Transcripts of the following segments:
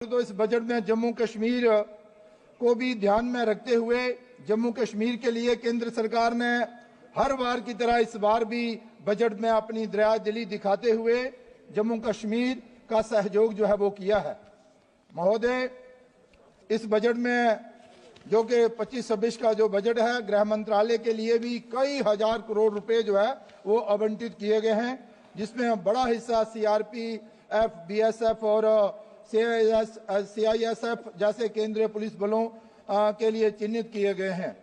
तो इस बजट में जम्मू कश्मीर को भी ध्यान में रखते हुए जम्मू कश्मीर के लिए केंद्र सरकार ने हर बार की तरह इस बार भी बजट में अपनी दरियादिली दिखाते हुए जम्मू कश्मीर का सहयोग जो है वो किया है। महोदय, इस बजट में जो कि 25-26 का जो बजट है, गृह मंत्रालय के लिए भी कई हजार करोड़ रुपए जो है वो आवंटित किए गए हैं, जिसमें बड़ा हिस्सा सीआरपीएफ, बीएसएफ और सीआईएसएफ जैसे केंद्रीय पुलिस बलों के लिए चिन्हित किए गए हैं।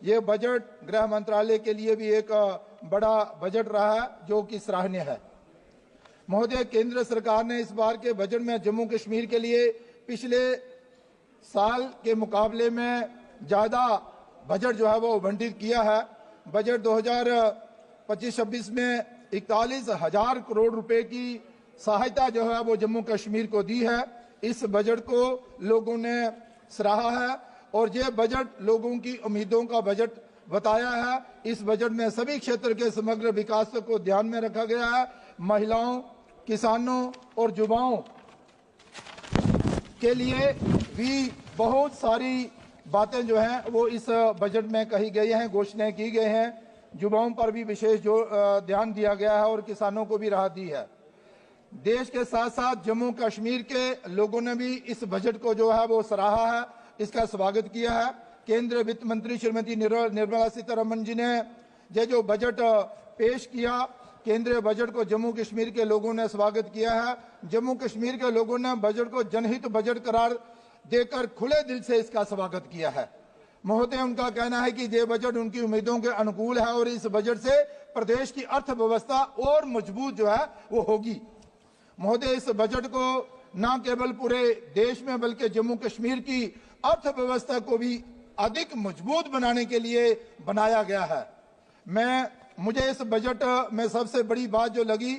ये बजट गृह मंत्रालय के लिए भी एक बड़ा बजट रहा है जो कि सराहनीय है। महोदय, केंद्र सरकार ने इस बार के बजट में जम्मू कश्मीर के लिए पिछले साल के मुकाबले में ज्यादा बजट जो है वो आवंटित किया है। बजट 2025-26 में 41,000 करोड़ रुपए की सहायता जो है वो जम्मू कश्मीर को दी है। इस बजट को लोगों ने सराहा है और ये बजट लोगों की उम्मीदों का बजट बताया है। इस बजट में सभी क्षेत्र के समग्र विकास को ध्यान में रखा गया है। महिलाओं, किसानों और युवाओं के लिए भी बहुत सारी बातें जो हैं वो इस बजट में कही गई हैं, घोषणाएं की गई हैं। युवाओं पर भी विशेष ध्यान दिया गया है और किसानों को भी राहत दी है। देश के साथ साथ जम्मू कश्मीर के लोगों ने भी इस बजट को जो है वो सराहा है, इसका स्वागत किया है। केंद्रीय वित्त मंत्री श्रीमती निर्मला सीतारमण जी ने ये जो बजट पेश किया, केंद्रीय बजट को जम्मू कश्मीर के लोगों ने स्वागत किया है। जम्मू कश्मीर के लोगों ने बजट को जनहित बजट करार देकर खुले दिल से इसका स्वागत किया है। महोदय, उनका कहना है कि ये बजट उनकी उम्मीदों के अनुकूल है और इस बजट से प्रदेश की अर्थव्यवस्था और मजबूत जो है वो होगी। महोदय, इस बजट को न केवल पूरे देश में बल्कि जम्मू कश्मीर की अर्थव्यवस्था को भी अधिक मजबूत बनाने के लिए बनाया गया है। मुझे इस बजट में सबसे बड़ी बात जो लगी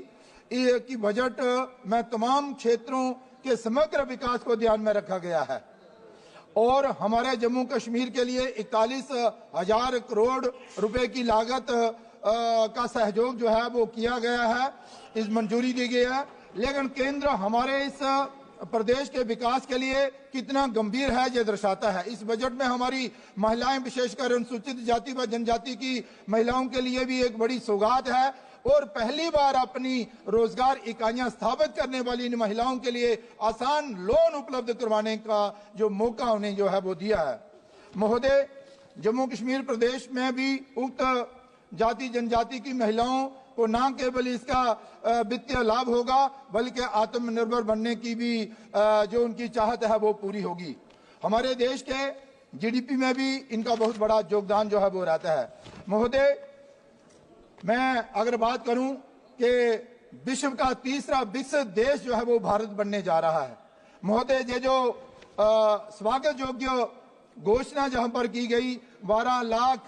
कि बजट में तमाम क्षेत्रों के समग्र विकास को ध्यान में रखा गया है और हमारे जम्मू कश्मीर के लिए 41,000 करोड़ रुपए की लागत का सहयोग जो है वो किया गया है, इस मंजूरी दी गई है। लेकिन केंद्र हमारे इस प्रदेश के विकास के लिए कितना गंभीर है ये दर्शाता है। इस बजट में हमारी महिलाएं, विशेषकर अनुसूचित जाति व जनजाति की महिलाओं के लिए भी एक बड़ी सौगात है और पहली बार अपनी रोजगार इकाइयां स्थापित करने वाली इन महिलाओं के लिए आसान लोन उपलब्ध करवाने का जो मौका उन्हें जो है वो दिया है। महोदय, जम्मू कश्मीर प्रदेश में भी उक्त जाति जनजाति की महिलाओं को न केवल इसका वित्तीय लाभ होगा बल्कि आत्मनिर्भर बनने की भी जो उनकी चाहत है वो पूरी होगी। हमारे देश के जीडीपी में भी इनका बहुत बड़ा योगदान जो है वो रहता है। महोदय, मैं अगर बात करूं कि विश्व का तीसरा विकसित देश जो है वो भारत बनने जा रहा है। महोदय, ये जो स्वागत योग्य घोषणा जहां पर की गई, 12 लाख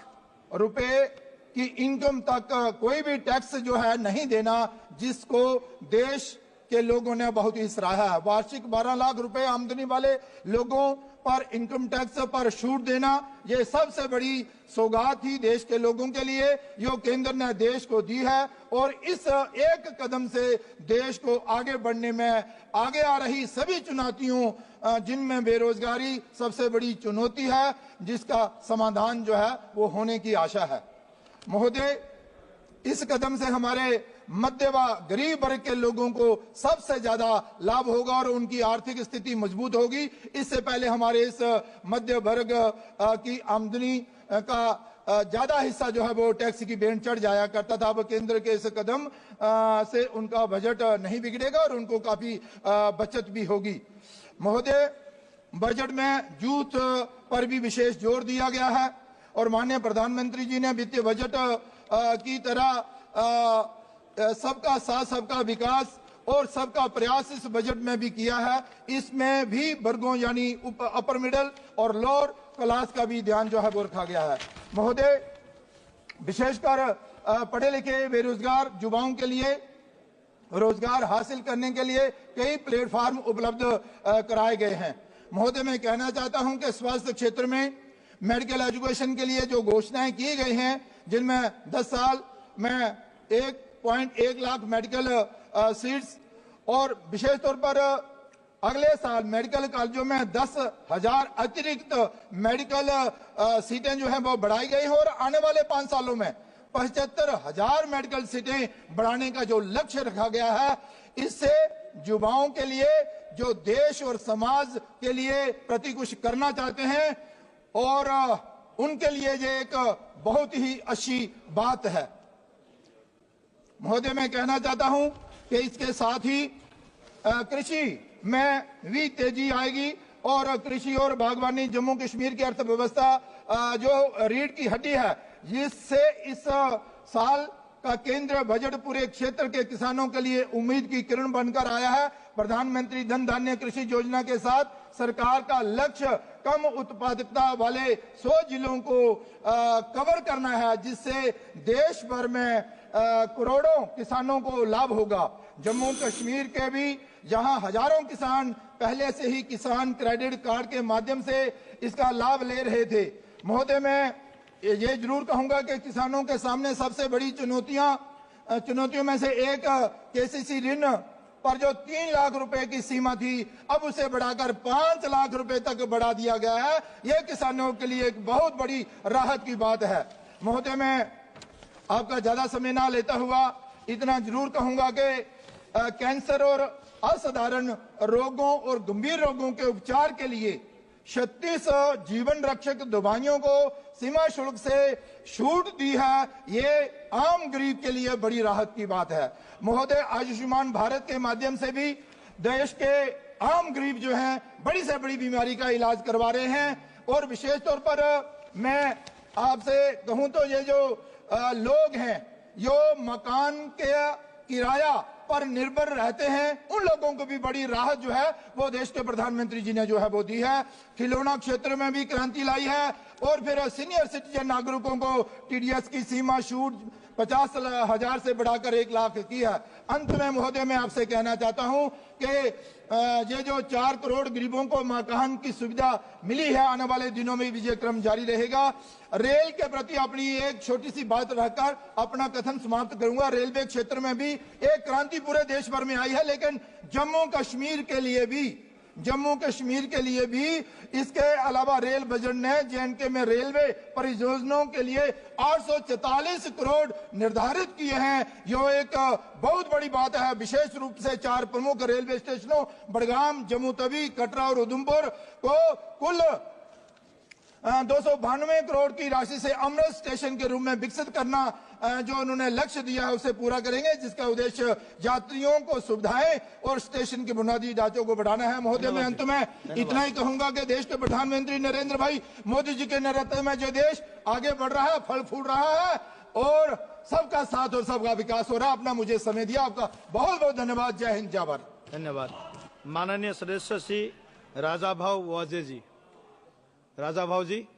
रुपए कि इनकम तक कोई भी टैक्स जो है नहीं देना, जिसको देश के लोगों ने बहुत ही सराहा है। वार्षिक 12 लाख रुपए आमदनी वाले लोगों पर इनकम टैक्स पर छूट देना, ये सबसे बड़ी सौगात ही देश के लोगों के लिए जो केंद्र ने देश को दी है और इस एक कदम से देश को आगे बढ़ने में आगे आ रही सभी चुनौतियों, जिनमें बेरोजगारी सबसे बड़ी चुनौती है, जिसका समाधान जो है वो होने की आशा है। महोदय, इस कदम से हमारे मध्य व गरीब वर्ग के लोगों को सबसे ज्यादा लाभ होगा और उनकी आर्थिक स्थिति मजबूत होगी। इससे पहले हमारे इस मध्य वर्ग की आमदनी का ज्यादा हिस्सा जो है वो टैक्स की बेंच चढ़ जाया करता था। अब केंद्र के इस कदम से उनका बजट नहीं बिगड़ेगा और उनको काफी बचत भी होगी। महोदय, बजट में यूथ पर भी विशेष जोर दिया गया है और माननीय प्रधानमंत्री जी ने वित्तीय बजट की तरह सबका साथ, सबका विकास और सबका प्रयास इस बजट में भी किया है। इसमें भी वर्गों यानी अपर मिडिल और लोअर क्लास का भी ध्यान जो है वो रखा गया है। महोदय, विशेषकर पढ़े लिखे बेरोजगार युवाओं के लिए रोजगार हासिल करने के लिए कई प्लेटफॉर्म उपलब्ध कराए गए हैं। महोदय, मैं कहना चाहता हूं कि स्वास्थ्य क्षेत्र में मेडिकल एजुकेशन के लिए जो घोषणाएं की गई हैं, जिनमें 10 साल में 1.1 लाख मेडिकल सीट्स और विशेष तौर पर अगले साल मेडिकल कॉलेजों में 10,000 अतिरिक्त मेडिकल सीटें जो हैं वो बढ़ाई गई हैं और आने वाले 5 सालों में 75,000 मेडिकल सीटें बढ़ाने का जो लक्ष्य रखा गया है, इससे युवाओं के लिए जो देश और समाज के लिए प्रति कुछ करना चाहते हैं और उनके लिए ये एक बहुत ही अच्छी बात है। महोदय, मैं कहना चाहता हूं कि इसके साथ ही कृषि में भी तेजी आएगी और कृषि और बागवानी जम्मू कश्मीर की अर्थव्यवस्था जो रीढ़ की हड्डी है, जिससे इस साल का केंद्रीय बजट पूरे क्षेत्र के किसानों के लिए उम्मीद की किरण बनकर आया है। प्रधानमंत्री धन धान्य कृषि योजना के साथ सरकार का लक्ष्य कम उत्पादकता वाले 100 जिलों को कवर करना है, जिससे देश भर में करोड़ों किसानों को लाभ होगा। जम्मू कश्मीर के भी जहां हजारों किसान पहले से ही किसान क्रेडिट कार्ड के माध्यम से इसका लाभ ले रहे थे। महोदय, मैं ये जरूर कहूंगा कि किसानों के सामने सबसे बड़ी चुनौतियों में से एक केसीसी ऋण पर जो 3 लाख रुपए की सीमा थी, अब उसे बढ़ाकर 5 लाख रुपए तक बढ़ा दिया गया है। यह किसानों के लिए एक बहुत बड़ी राहत की बात है। महोदय, मैं आपका ज्यादा समय ना लेता हुआ इतना जरूर कहूंगा कि कैंसर और असाधारण रोगों और गंभीर रोगों के उपचार के लिए 36 जीवन रक्षक दवाइयों को सीमा शुल्क से छूट दी है। ये आम गरीब के लिए बड़ी राहत की बात है। महोदय, आयुष्मान भारत के माध्यम से भी देश के आम गरीब जो हैं बड़ी से बड़ी बीमारी का इलाज करवा रहे हैं। और विशेष तौर पर मैं आपसे कहूं तो ये जो लोग हैं जो मकान के किराया पर निर्भर रहते हैं, उन लोगों को भी बड़ी राहत जो है वो देश के प्रधानमंत्री जी ने जो है वो दी है। खिलौना क्षेत्र में भी क्रांति लाई है और फिर सीनियर सिटीजन नागरिकों को टीडीएस की सीमा छूट 50,000 से बढ़ाकर 1 लाख की है। अंत में महोदय, मैं आपसे कहना चाहता हूं कि ये जो 4 करोड़ गरीबों को मकान की सुविधा मिली है, आने वाले दिनों में विजय क्रम जारी रहेगा। रेल के प्रति अपनी एक छोटी सी बात रहकर अपना कथन समाप्त करूंगा। रेलवे क्षेत्र में भी एक क्रांति पूरे देश भर में आई है, लेकिन जम्मू कश्मीर के लिए भी इसके अलावा रेल बजट ने जेएंडके में रेलवे परियोजनाओं के लिए 844 करोड़ निर्धारित किए हैं। यह एक बहुत बड़ी बात है। विशेष रूप से 4 प्रमुख रेलवे स्टेशनों बड़गाम, जम्मू तवी, कटरा और उधमपुर को कुल 292 करोड़ की राशि से अमृत स्टेशन के रूप में विकसित करना जो उन्होंने लक्ष्य दिया है उसे पूरा करेंगे, जिसका उद्देश्य यात्रियों को सुविधाएं और स्टेशन के बुनियादी ढांचों को बढ़ाना है। महोदय, मैं अंत में इतना ही कहूंगा कि देश के प्रधानमंत्री नरेंद्र भाई मोदी जी के नेतृत्व में जो देश आगे बढ़ रहा है, फल फूल रहा है और सबका साथ और सबका विकास हो रहा है। अपना मुझे समय दिया, आपका बहुत बहुत धन्यवाद। जय हिंद, जय भारत। धन्यवाद। माननीय सदस्य श्री राजाभाऊ वाजे जी। राजाभाऊ जी।